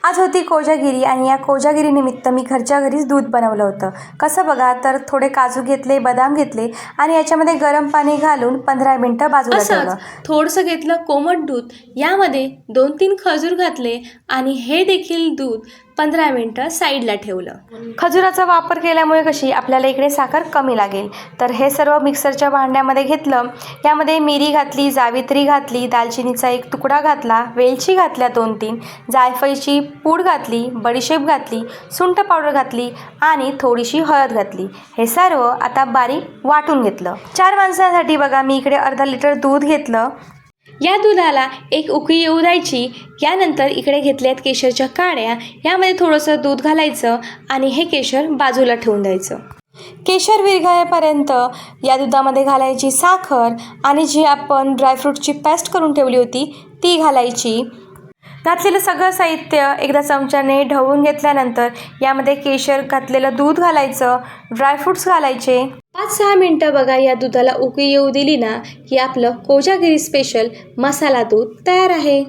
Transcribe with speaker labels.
Speaker 1: आज होती कोजागिरी आणि या कोजागिरीनिमित्त मी घरच्या घरीच दूध बनवलं होतं. कसं बघा, तर थोडे काजू घेतले, बदाम घेतले आणि याच्यामध्ये गरम पाणी घालून 15 मिनिटं बाजूला ठेवलं.
Speaker 2: थोडंसं घेतलं कोमट दूध, यामध्ये 2-3 खजूर घातले आणि हे देखील दूध 15 मिनिटं साईडला ठेवलं.
Speaker 1: खजुराचा वापर केल्यामुळे कशी आपल्याला इकडे साखर कमी लागेल. तर हे सर्व मिक्सरच्या भांड्यामध्ये घेतलं. यामध्ये मिरी घातली, जावित्री घातली, दालचिनीचा एक तुकडा घातला, वेलची घातल्या 2-3, जायफळची पूड घातली, बडीशेप घातली, सुंठ पावडर घातली आणि थोडीशी हळद घातली. हे सर्व आता बारीक वाटून घेतलं. 4 माणसांसाठी बघा मी इकडे अर्धा लिटर दूध घेतलं.
Speaker 2: या दुधाला एक उकळी येऊ द्यायची. यानंतर इकडे घेतल्यात केशरच्या काड्या, यामध्ये थोडंसं दूध घालायचं आणि हे केशर बाजूला ठेवून द्यायचं.
Speaker 1: केशर विरघळेपर्यंत या दुधामध्ये घालायची साखर आणि जी आपण ड्रायफ्रूटची पेस्ट करून ठेवली होती ती घालायची. घातलेलं सगळं साहित्य एकदा चमच्याने ढवळून घेतल्यानंतर यामध्ये केशर घातलेलं दूध घालायचं, ड्रायफ्रूट्स घालायचे.
Speaker 2: 5-6 मिनटं बघा या दुधाला उकळी येऊ दिली ना की आपलं कोजागिरी स्पेशल मसाला दूध तयार आहे.